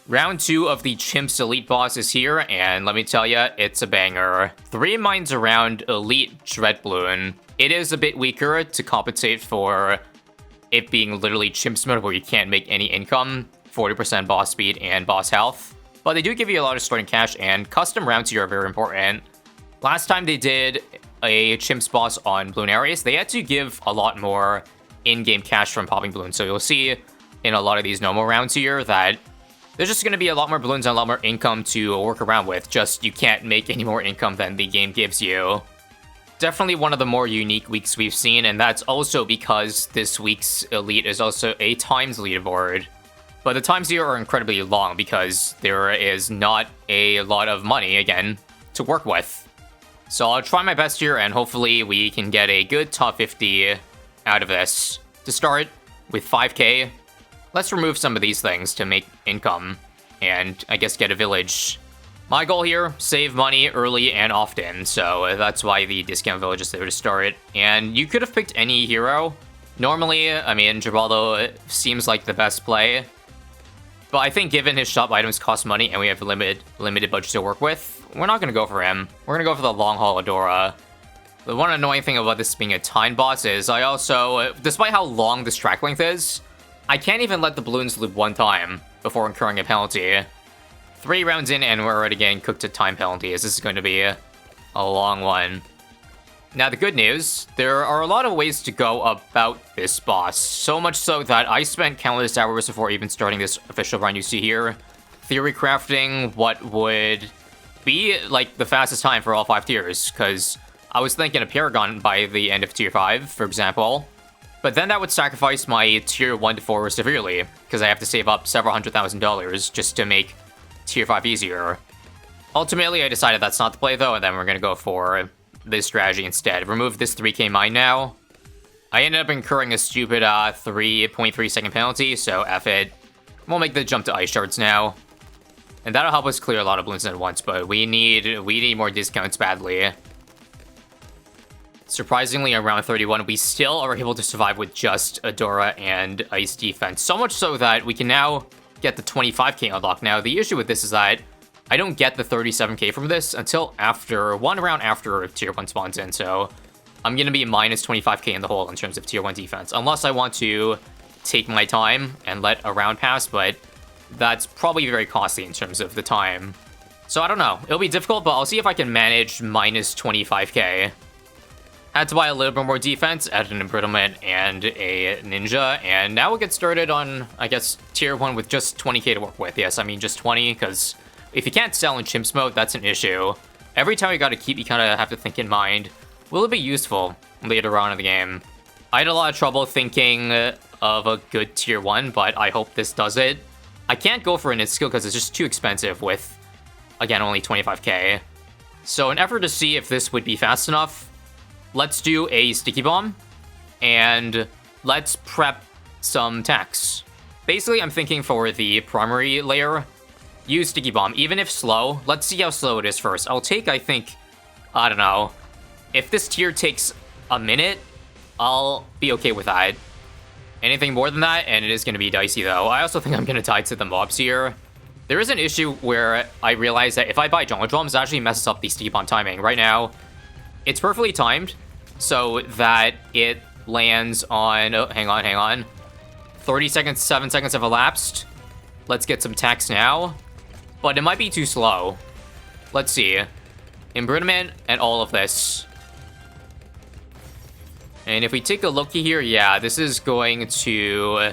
Round 2 of the Chimps Elite boss is here, and let me tell ya, it's a banger. 3 mines around Elite dreadbloon. It is a bit weaker to compensate for it being literally Chimps mode where you can't make any income, 40% boss speed and boss health. But they do give you a lot of starting cash, and custom rounds here are very important. Last time they did a Chimps boss on Bloon areas, they had to give a lot more in-game cash from popping balloons. So you'll see in a lot of these normal rounds here that there's just going to be a lot more balloons and a lot more income to work around with. Just you can't make any more income than the game gives you. Definitely one of the more unique weeks we've seen, and that's also because this week's Elite is also a times leaderboard. But the times here are incredibly long because there is not a lot of money, again, to work with. So I'll try my best here, and hopefully we can get a good top 50 out of this. To start with 5k, let's remove some of these things to make income, and I guess get a village. My goal here, save money early and often, so that's why the discount village is there to start. And you could have picked any hero. Normally, I mean, Gibraldo seems like the best play, but I think given his shop items cost money and we have limited budget to work with, we're not going to go for him. We're going to go for the long haul Adora. The one annoying thing about this being a time boss is I also, despite how long this track length is, I can't even let the balloons loop one time before incurring a penalty. 3 rounds in and we're already getting cooked to time penalties. This is going to be a long one. Now the good news, there are a lot of ways to go about this boss. So much so that I spent countless hours before even starting this official run you see here. Theory crafting what would be like the fastest time for all 5 tiers. Because I was thinking a Paragon by the end of tier 5, for example. But then that would sacrifice my tier 1 to 4 severely, because I have to save up several $100,000 just to make tier 5 easier. Ultimately, I decided that's not the play though, and then we're going to go for this strategy instead. Remove this 3k mine now. I ended up incurring a stupid 3.3 second penalty, so F it. We'll make the jump to ice shards now. And that'll help us clear a lot of balloons at once, but we need more discounts badly. Surprisingly, around 31, we still are able to survive with just Adora and Ice Defense. So much so that we can now get the 25k unlock. Now, the issue with this is that I don't get the 37k from this until after, one round after tier 1 spawns in. So I'm going to be minus 25k in the hole in terms of tier 1 defense. Unless I want to take my time and let a round pass, but that's probably very costly in terms of the time. So I don't know. It'll be difficult, but I'll see if I can manage minus 25k. Had to buy a little bit more defense, add an embrittlement and a ninja, and now we'll get started on, I guess, tier 1 with just 20k to work with. Yes, I mean just 20, because if you can't sell in Chimps mode, that's an issue. Every time you gotta keep, you kinda have to think in mind, will it be useful later on in the game? I had a lot of trouble thinking of a good tier 1, but I hope this does it. I can't go for an skill because it's just too expensive with, again, only 25k. So in effort to see if this would be fast enough, let's do a sticky bomb, and let's prep some techs. Basically, I'm thinking for the primary layer, use sticky bomb, even if slow. Let's see how slow it is first. I'll take, I think, I don't know, if this tier takes a minute, I'll be okay with that. Anything more than that, and it is going to be dicey though. I also think I'm going to tie to the mobs here. There is an issue where I realize that if I buy jungle drums, it actually messes up the sticky bomb timing. Right now, it's perfectly timed, so that it lands on, oh, hang on. 30 seconds, 7 seconds have elapsed. Let's get some techs now. But it might be too slow. Let's see. Embrittlement and all of this. And if we take a look here, yeah, this is going to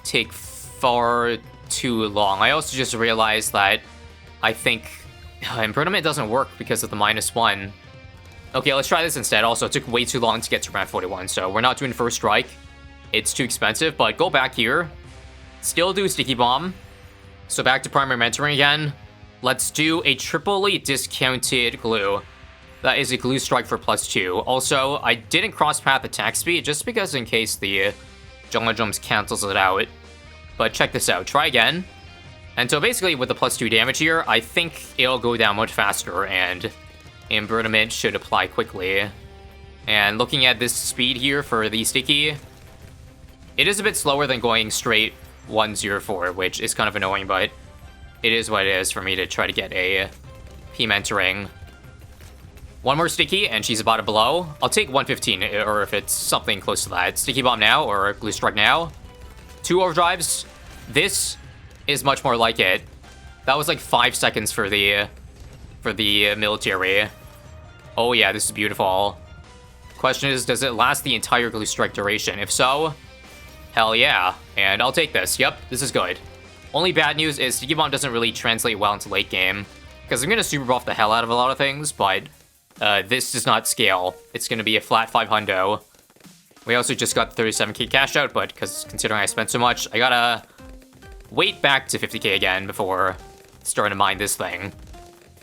take far too long. I also just realized that I think embrittlement doesn't work because of the -1. Okay, let's try this instead. Also, it took way too long to get to round 41, so we're not doing first strike. It's too expensive, but go back here. Still do sticky bomb. So back to primary mentoring again. Let's do a triply discounted glue. That is a glue strike for +2. Also, I didn't cross path attack speed just because in case the jungle drums cancels it out. But check this out. Try again. And so basically with the +2 damage here, I think it'll go down much faster and embrittlement should apply quickly. And looking at this speed here for the sticky, it is a bit slower than going straight 104, which is kind of annoying, but it is what it is for me to try to get a P mentoring. One more sticky, and she's about to blow. I'll take 115, or if it's something close to that. Sticky bomb now, or glue strike now. 2 overdrives. This is much more like it. That was like 5 seconds for the military. Oh yeah, this is beautiful. Question is, does it last the entire glue strike duration? If so, hell yeah. And I'll take this. Yep, this is good. Only bad news is sticky bomb doesn't really translate well into late game, because I'm gonna super buff the hell out of a lot of things, but this does not scale. It's gonna be a flat 500. We also just got 37k cash out, but because considering I spent so much, I gotta wait back to 50k again before starting to mine this thing.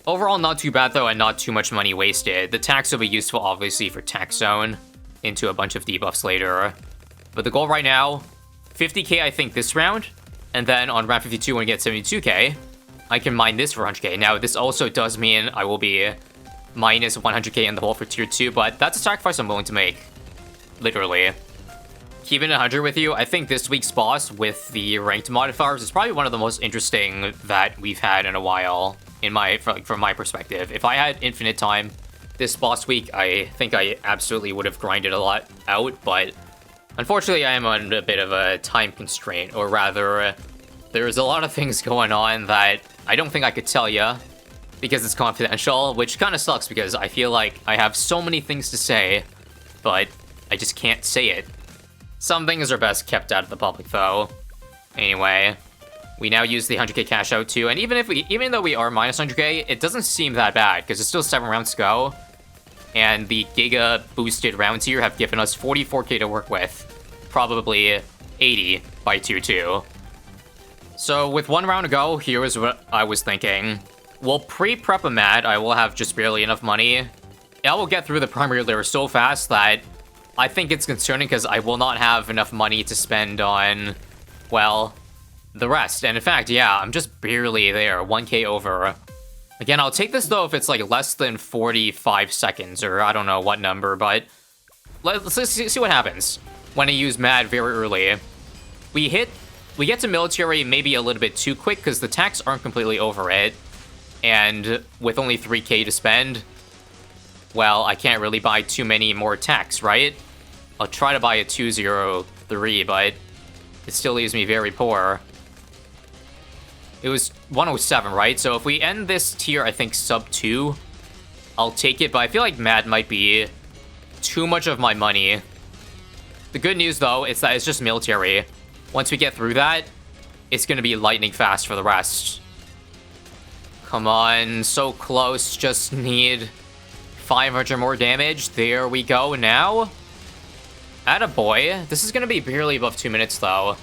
Overall, not too bad though, and not too much money wasted. The tax will be useful, obviously, for tax zone into a bunch of debuffs later. But the goal right now, 50k I think this round, and then on round 52 when we get 72k, I can mine this for 100k. Now, this also does mean I will be minus 100k in the hole for tier 2, but that's a sacrifice I'm willing to make. Literally. Keeping it 100 with you, I think this week's boss with the ranked modifiers is probably one of the most interesting that we've had in a while, from my perspective. If I had infinite time this boss week, I think I absolutely would have grinded a lot out, but unfortunately I am on a bit of a time constraint, or rather, there's a lot of things going on that I don't think I could tell you because it's confidential, which kind of sucks because I feel like I have so many things to say, but I just can't say it. Some things are best kept out of the public, though. Anyway, we now use the 100k cash out too, and even though we are minus 100k, it doesn't seem that bad because it's still 7 rounds to go, and the Giga boosted rounds here have given us 44k to work with, probably 80 by tier 2. So with 1 round to go, here is what I was thinking. We'll pre-prep a mat. I will have just barely enough money. I will get through the primary layer so fast that I think it's concerning because I will not have enough money to spend on, well, the rest. And in fact, yeah, I'm just barely there, 1k over. Again, I'll take this though if it's like less than 45 seconds, or I don't know what number, but let's see what happens when I use Mad very early. We get to military maybe a little bit too quick because the tax aren't completely over it, and with only 3k to spend, well, I can't really buy too many more tax, right? I'll try to buy a 203, but it still leaves me very poor. It was 107, right? So if we end this tier, I think sub 2, I'll take it, but I feel like Mad might be too much of my money. The good news, though, is that it's just military. Once we get through that, it's gonna be lightning fast for the rest. Come on, so close, just need 500 more damage. There we go now. Attaboy. This is gonna be barely above 2 minutes, though,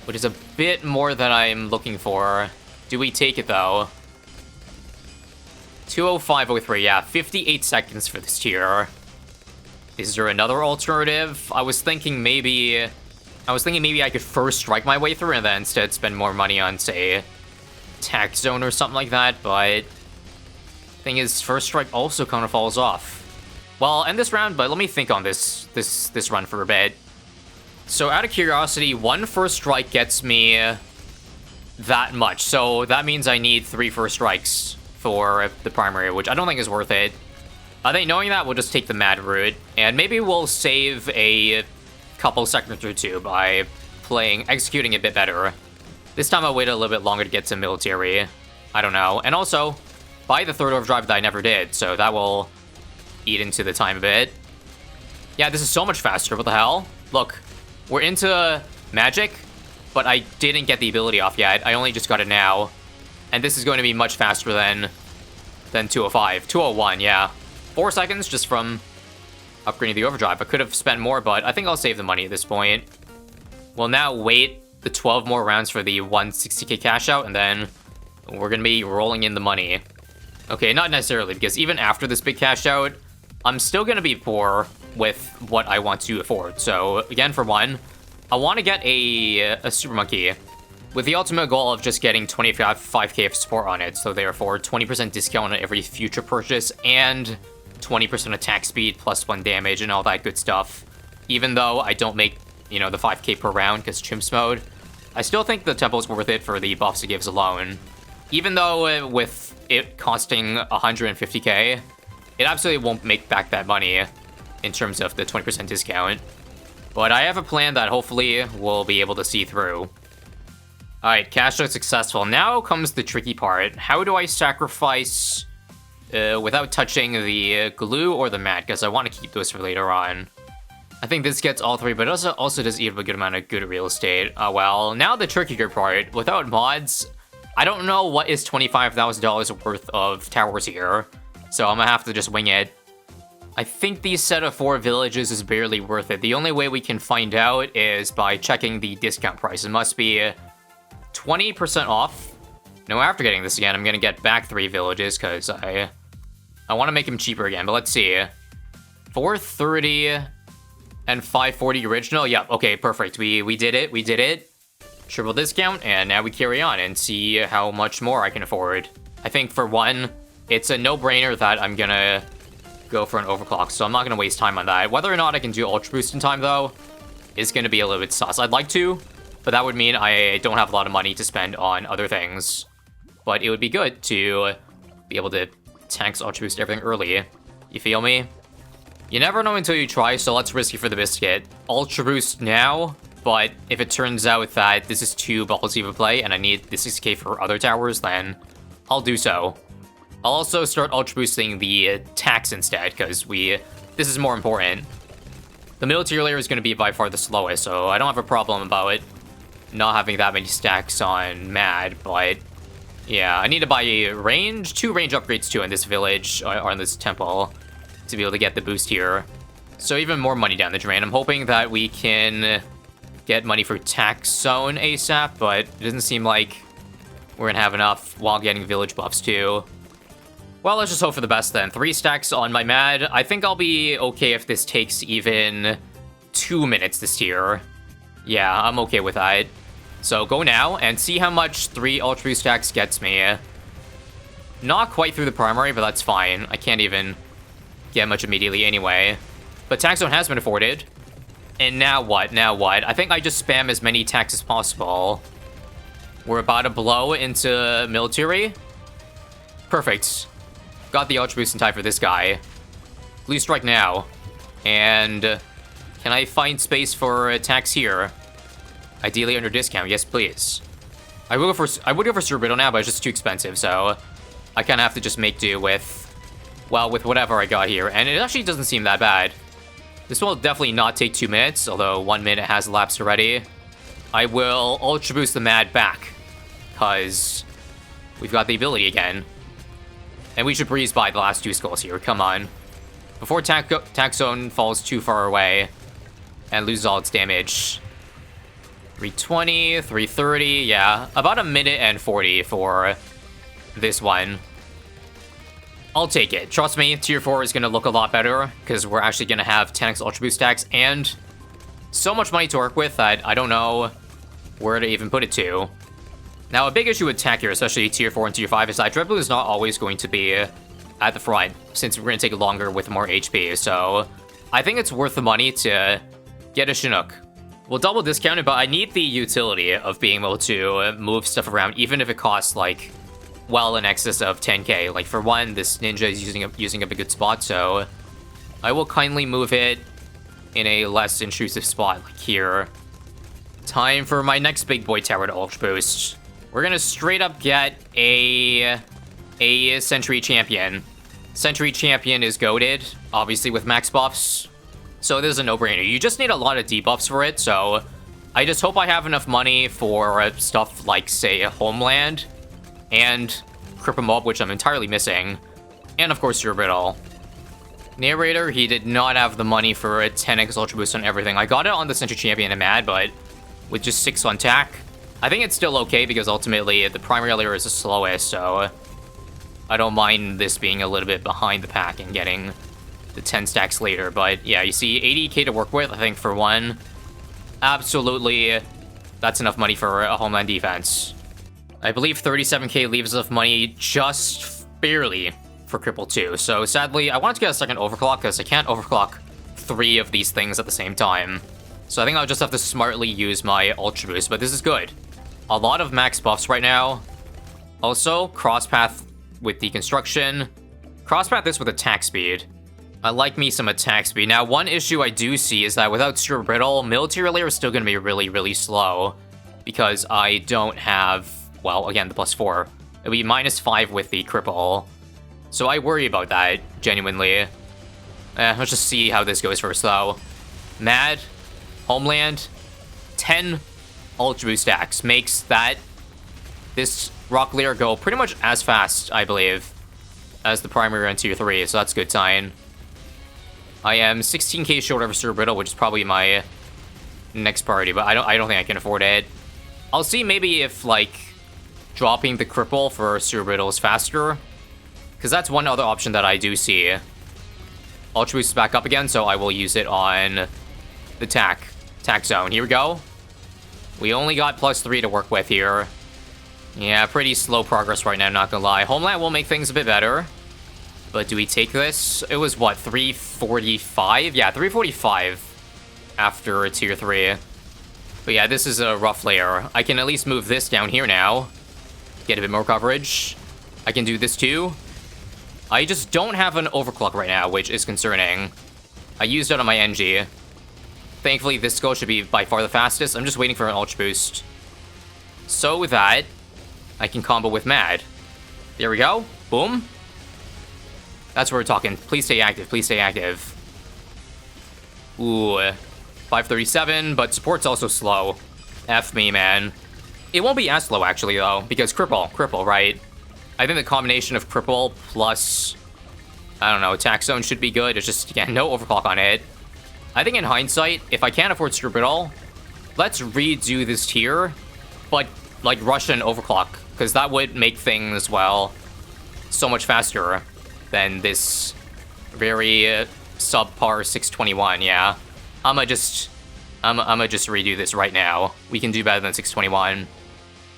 which is a bit more than I'm looking for. Do we take it, though? 2:05:03, yeah, 58 seconds for this tier. Is there another alternative? I was thinking maybe I could first strike my way through and then instead spend more money on, say, tax zone or something like that, but thing is, first strike also kind of falls off. Well, I'll end this round, but let me think on this run for a bit. So out of curiosity, 1 first strike gets me that much, so that means I need 3 first strikes for the primary, which I don't think is worth it. I think knowing that, we'll just take the Mad route, and maybe we'll save a couple seconds or two by executing a bit better. This time I'll wait a little bit longer to get to military. I don't know. And also, buy the 3rd overdrive that I never did, so that will eat into the time a bit. Yeah, this is so much faster. What the hell? Look, we're into magic, but I didn't get the ability off yet. I only just got it now. And this is going to be much faster than 205. 201, yeah. 4 seconds just from upgrading the overdrive. I could have spent more, but I think I'll save the money at this point. We'll now wait the 12 more rounds for the 160k cash out, and then we're going to be rolling in the money. Okay, not necessarily, because even after this big cash out, I'm still going to be poor with what I want to afford. So, again, for one, I want to get a Super Monkey with the ultimate goal of just getting 5k of support on it. So, therefore, 20% discount on every future purchase and 20% attack speed plus 1 damage and all that good stuff. Even though I don't make, the 5k per round because Chimps mode, I still think the temple's worth it for the buffs it gives alone. even though with it costing 150k, it absolutely won't make back that money in terms of the 20% discount. But I have a plan that hopefully we'll be able to see through. Alright, cash out successful. Now comes the tricky part. How do I sacrifice without touching the glue or the mat? Because I want to keep those for later on. I think this gets all three, but it also does eat up a good amount of good real estate. Well, now the trickier part. Without mods, I don't know what is $25,000 worth of towers here. So I'm gonna have to just wing it. I think the set of 4 villages is barely worth it. The only way we can find out is by checking the discount price. It must be 20% off. No, after getting this again, I'm gonna get back 3 villages because I want to make them cheaper again. But let's see. 430 and 540 original. Yep, okay, perfect. We did it. We did it. Triple discount, and now we carry on and see how much more I can afford. I think for one, it's a no-brainer that I'm gonna go for an overclock, so I'm not gonna waste time on that. Whether or not I can do Ultra Boost in time, though, is gonna be a little bit sus. I'd like to, but that would mean I don't have a lot of money to spend on other things. But it would be good to be able to tanks Ultra Boost everything early. You feel me? You never know until you try, so let's risk it for the biscuit. Ultra Boost now, but if it turns out that this is too ballsy of a play and I need the 60k for other towers, then I'll do so. I'll also start Ultra Boosting the tax instead, because this is more important. The military layer is going to be by far the slowest, so I don't have a problem about it not having that many stacks on MAD, but yeah, I need to buy 2 range upgrades too in this village, or in this temple, to be able to get the boost here. So even more money down the drain. I'm hoping that we can get money for tax zone ASAP, but it doesn't seem like we're going to have enough while getting village buffs too. Well, let's just hope for the best then. 3 stacks on my MAD. I think I'll be okay if this takes even 2 minutes this tier. Yeah, I'm okay with that. So go now and see how much 3 Ultra Boost stacks gets me. Not quite through the primary, but that's fine. I can't even get much immediately anyway. But tax zone has been afforded. And now what? Now what? I think I just spam as many tax as possible. We're about to blow into military. Perfect. Got the Ultra Boost in time for this guy. Blue strike now. And can I find space for attacks here? Ideally under discount, yes please. I would go for Super Riddle now, but it's just too expensive, so I kind of have to just make do with, well, with whatever I got here. And it actually doesn't seem that bad. This will definitely not take 2 minutes, although 1 minute has elapsed already. I will Ultra Boost the MAD back, because we've got the ability again. And we should breeze by the last 2 skulls here, come on. Before tax zone falls too far away and loses all its damage. 320, 330, yeah. About 1 minute and 40 for this one. I'll take it. Trust me, tier 4 is going to look a lot better, because we're actually going to have 10x Ultra Boost stacks, and so much money to work with that I don't know where to even put it to. Now, a big issue with tech here, especially tier 4 and tier 5, is that dreadbloon is not always going to be at the front, since we're going to take longer with more HP, so I think it's worth the money to get a Chinook. We'll double discount it, but I need the utility of being able to move stuff around, even if it costs, like, well in excess of 10k. Like, for one, this ninja is using up a good spot, so I will kindly move it in a less intrusive spot, like here. Time for my next big boy tower to Ultra Boost. We're gonna straight up get a Sentry Champion. Sentry Champion is goated, obviously with max buffs, so this is a no-brainer. You just need a lot of debuffs for it, so I just hope I have enough money for stuff like, say, Homeland and Cripple Mob, which I'm entirely missing, and of course your Riddle. Narrator, he did not have the money for a 10x Ultra Boost on everything. I got it on the Sentry Champion and MAD, but with just 6 on tack, I think it's still okay, because ultimately the primary layer is the slowest, so I don't mind this being a little bit behind the pack and getting the 10 stacks later. But yeah, you see 80k to work with, I think, for one. Absolutely, that's enough money for a Homeland defense. I believe 37k leaves enough money just barely for Cripple 2. So sadly, I wanted to get a second overclock, because I can't overclock 3 of these things at the same time. So I think I'll just have to smartly use my Ultra Boost, but this is good. A lot of max buffs right now. Also, crosspath with deconstruction. Crosspath this with attack speed. I like me some attack speed. Now, one issue I do see is that without Super Brittle, military layer is still going to be really, really slow. Because I don't have, well, again, the +4. It'll be -5 with the cripple. So I worry about that, genuinely. Let's just see how this goes first, though. Mad, Homeland, 10 Ultra Boost stacks makes this Rock Layer go pretty much as fast, I believe, as the primary on Tier 3, so that's a good sign. I am 16k short of Super Brittle, which is probably my next priority, but I don't think I can afford it. I'll see maybe if, like, dropping the cripple for Super Brittle is faster, because that's one other option that I do see. Ultra Boost is back up again, so I will use it on the tack zone. Here we go. We only got +3 to work with here. Yeah, pretty slow progress right now, not gonna lie. Homeland will make things a bit better. But do we take this? It was, what, 345? Yeah, 345 after Tier 3. But yeah, this is a rough layer. I can at least move this down here now. Get a bit more coverage. I can do this too. I just don't have an overclock right now, which is concerning. I used it on my NG. Thankfully, this go should be by far the fastest. I'm just waiting for an Ultra Boost. So with that, I can combo with Mad. There we go. Boom. That's what we're talking. Please stay active. Please stay active. Ooh. 537, but support's also slow. F me, man. It won't be as slow, actually, though, because cripple, right? I think the combination of cripple plus, I don't know, attack zone should be good. It's just, again, no overclock on it. I think in hindsight, if I can't afford Super Brittle, let's redo this tier, but, like, rush an overclock, because that would make things, well, so much faster than this very subpar 621, yeah. I'ma just redo this right now. We can do better than 621.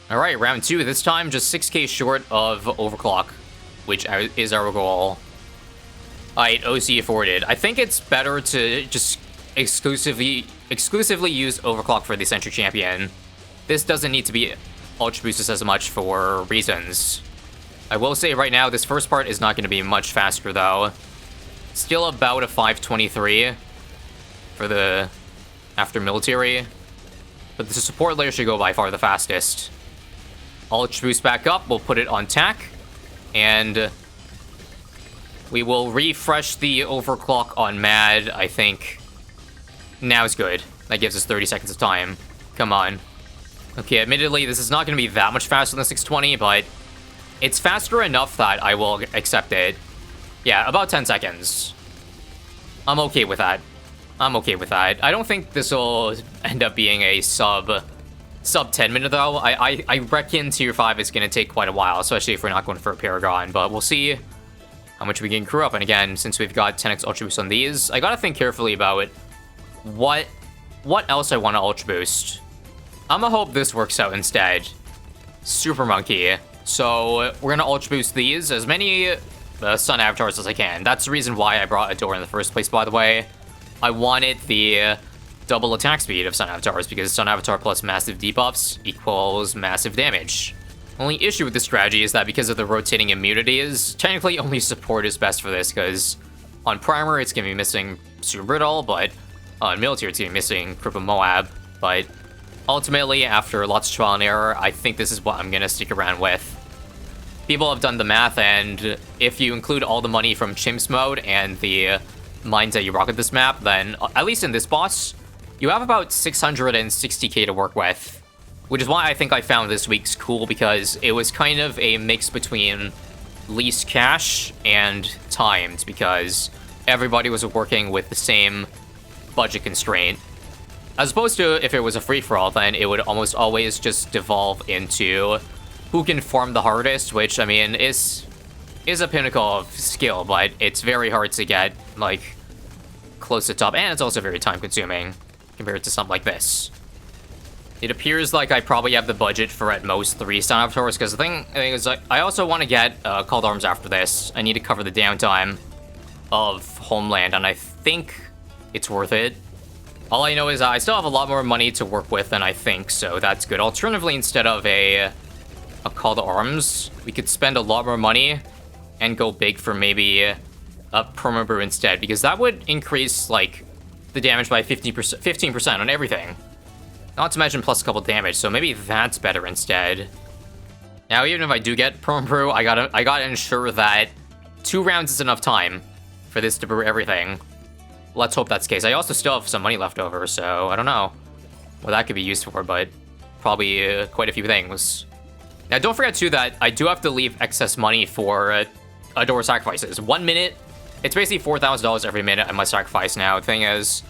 Alright, round 2. This time, just 6k short of overclock, which is our goal. Alright, OC afforded. I think it's better to just exclusively use overclock for the Sentry Champion. This doesn't need to be Ultra Boosted as much for reasons. I will say right now, this first part is not going to be much faster, though. Still about a 523 for the after military. But the support layer should go by far the fastest. Ultra Boost back up, we'll put it on tack. And we will refresh the overclock on Mad, I think. Now is good. That gives us 30 seconds of time. Come on. Okay, admittedly, this is not going to be that much faster than 620, but it's faster enough that I will accept it. Yeah, about 10 seconds. I'm okay with that. I'm okay with that. I don't think this will end up being a sub 10 minute, though. I reckon Tier 5 is going to take quite a while, especially if we're not going for a Paragon, but we'll see how much we can crew up. And again, since we've got 10x Ultra Boost on these, I gotta think carefully about what else I want to Ultra Boost. I'm gonna hope this works out instead. Super Monkey. So we're gonna Ultra Boost these, as many Sun Avatars as I can. That's the reason why I brought Adore in the first place, by the way. I wanted the double attack speed of Sun Avatars, because Sun Avatar plus massive debuffs equals massive damage. Only issue with this strategy is that because of the rotating immunities, technically only support is best for this, because on Primer it's gonna be missing Super Brittle, but on Military it's gonna be missing Cripple Moab, but ultimately, after lots of trial and error, I think this is what I'm gonna stick around with. People have done the math, and if you include all the money from Chimps mode and the mines that you rock at this map, then, at least in this boss, you have about 660k to work with. Which is why I think I found this week's cool, because it was kind of a mix between least cash and timed, because everybody was working with the same budget constraint. As opposed to if it was a free-for-all, then it would almost always just devolve into who can farm the hardest, which, I mean, is a pinnacle of skill, but it's very hard to get, like, close to top, and it's also very time-consuming compared to something like this. It appears like I probably have the budget for at most 3 Sun Avatars, because the thing is, like, I also want to get Called Arms after this. I need to cover the downtime of Homeland, and I think it's worth it. All I know is I still have a lot more money to work with than I think, so that's good. Alternatively, instead of a a call to arms, we could spend a lot more money and go big for maybe a perma brew instead, because that would increase like the damage by 15% on everything. Not to mention plus a couple damage, so maybe that's better instead. Now, even if I do get perma brew, I gotta ensure that 2 rounds is enough time for this to brew everything. Let's hope that's the case. I also still have some money left over, so I don't know what that could be used for, but probably quite a few things. Now, don't forget, too, that I do have to leave excess money for Adore sacrifices. 1 minute, it's basically $4,000 every minute I must sacrifice now. The thing is,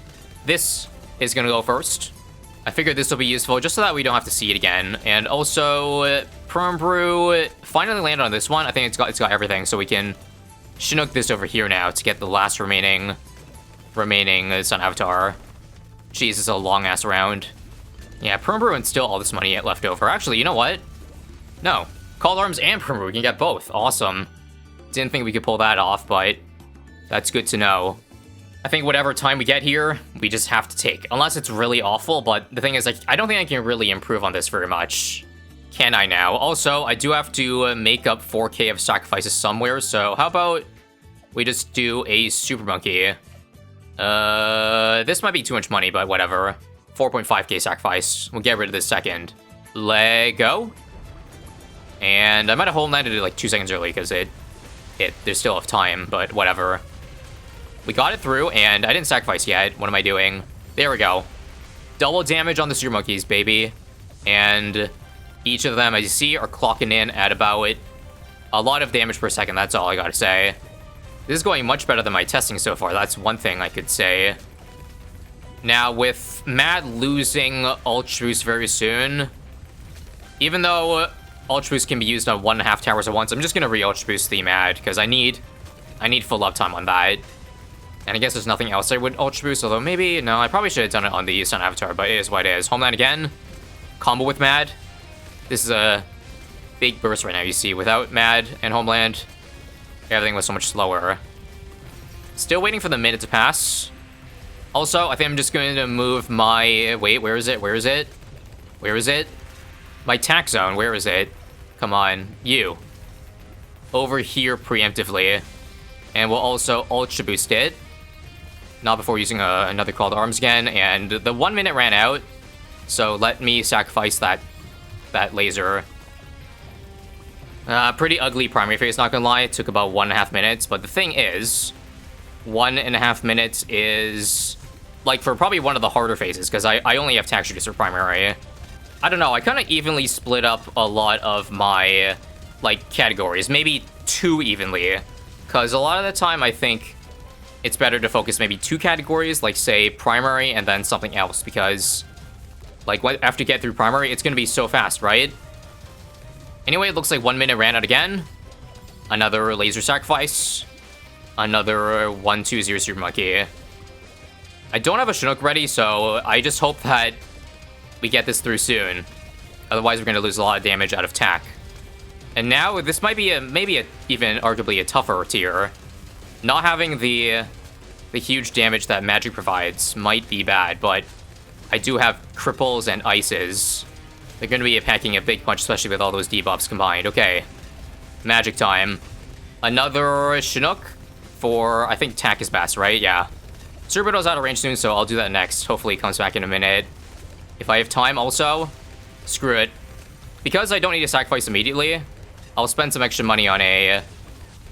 this is going to go first. I figured this will be useful just so that we don't have to see it again. And also, Perm Brew finally landed on this one. I think it's got everything, so we can Chinook this over here now to get the last remaining Sun Avatar. Jeez, this is a long-ass round. Yeah, Perm Brew and still all this money left over. Actually, you know what? No. Call Arms and Perm Brew, we can get both. Awesome. Didn't think we could pull that off, but that's good to know. I think whatever time we get here, we just have to take. Unless it's really awful, but the thing is, like, I don't think I can really improve on this very much. Can I now? Also, I do have to make up 4K of sacrifices somewhere, so how about we just do a Super Monkey? This might be too much money, but whatever. 4.5K sacrifice. We'll get rid of this second. Lego. And I might have home landed it like 2 seconds early because there's still enough time, but whatever. We got it through, and I didn't sacrifice yet. What am I doing? There we go. Double damage on the Super Monkeys, baby. And each of them, as you see, are clocking in at about a lot of damage per second. That's all I gotta say. This is going much better than my testing so far. That's one thing I could say. Now, with Mad losing Ultra Boost very soon, even though Ultra Boost can be used on 1.5 towers at once, I'm just gonna re-Ultra Boost the Mad, because I need full uptime on that. And I guess there's nothing else I would Ultra Boost, although maybe, no, I probably should have done it on the Sun Avatar, but it is what it is. Homeland again, combo with Mad. This is a big burst right now, you see. Without Mad and Homeland, everything was so much slower. Still waiting for the minute to pass. Also, I think I'm just going to move my... Wait, where is it? Where is it? Where is it? My tack zone, where is it? Come on, you. Over here preemptively. And we'll also Ultra Boost it. Not before using another Call to Arms again. And the 1 minute ran out. So let me sacrifice that laser. Pretty ugly primary phase, not gonna lie. It took about 1.5 minutes. But the thing is, 1.5 minutes is... like, for probably one of the harder phases, because I only have Tax Reducer primary. I don't know, I kind of evenly split up a lot of my, like, categories. Maybe 2 evenly. Because a lot of the time, I think it's better to focus maybe 2 categories, like, say, primary and then something else. Because, like, after you get through primary, it's going to be so fast, right? Anyway, it looks like 1 minute ran out again. Another laser sacrifice. Another 1-2-0 Super Monkey. I don't have a Chinook ready, so I just hope that we get this through soon. Otherwise, we're going to lose a lot of damage out of Tack. And now, this might be even arguably a tougher tier. Not having the huge damage that magic provides might be bad, but I do have cripples and ices. They're going to be packing a big punch, especially with all those debuffs combined. Okay, magic time. Another Chinook for, I think Tack is best, right? Yeah. Cerebrito's out of range soon, so I'll do that next. Hopefully it comes back in a minute. If I have time also, screw it. Because I don't need to sacrifice immediately, I'll spend some extra money on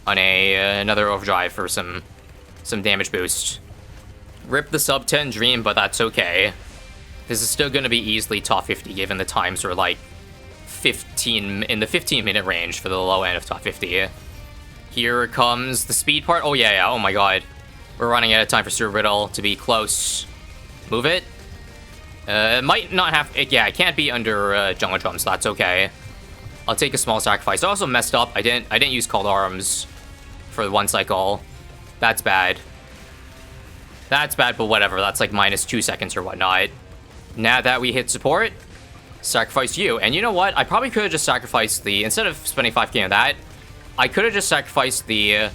another overdrive for some damage boost. Rip the sub 10 dream, but that's okay. This is still going to be easily top 50, given the times are like 15 in the 15-minute range for the low end of top 50. Here comes the speed part. Oh yeah, oh my god. We're running out of time for Cerebrittle to be close. Move it. It might not have... yeah, it can't be under Jungle Drum, so that's okay. I'll take a small sacrifice. I also messed up. I didn't use Called Arms for 1 cycle. That's bad. That's bad, but whatever. That's like minus 2 seconds or whatnot. Now that we hit support, sacrifice you. And you know what? I probably could have just sacrificed the... instead of spending 5k on that, I could have just sacrificed the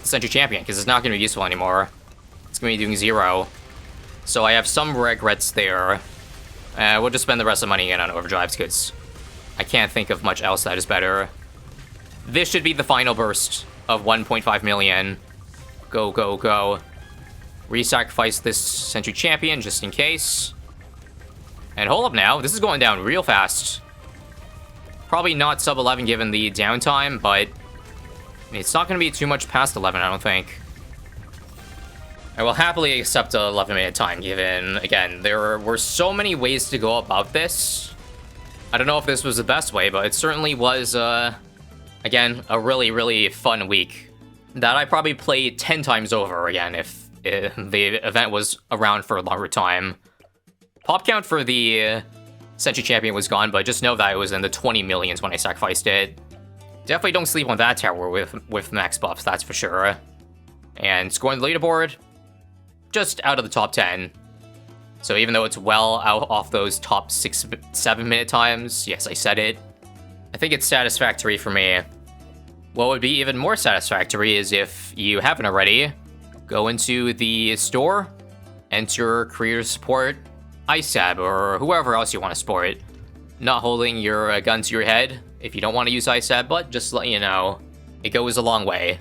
Sentry Champion, because it's not going to be useful anymore. It's going to be doing 0. So I have some regrets there. We'll just spend the rest of the money again on overdrives, because I can't think of much else that is better. This should be the final burst of 1.5 million. Go, go, go. Re-sacrifice this Century Champion just in case. And hold up now. This is going down real fast. Probably not sub 11 given the downtime, but it's not going to be too much past 11, I don't think. I will happily accept a 11-minute time given, again, there were so many ways to go about this. I don't know if this was the best way, but it certainly was, again, a really, really fun week that I probably played 10 times over again if the event was around for a longer time. Pop count for the Century Champion was gone, but just know that it was in the 20 millions when I sacrificed it. Definitely don't sleep on that tower with max buffs, that's for sure. And scoring the leaderboard, just out of the top 10. So even though it's well out off those top 6-7 minute times, yes, I said it, I think it's satisfactory for me. What would be even more satisfactory is if you haven't already, go into the store, enter creator support, ISAB, or whoever else you want to support. Not holding your gun to your head if you don't want to use ISAB, but just to let you know, it goes a long way.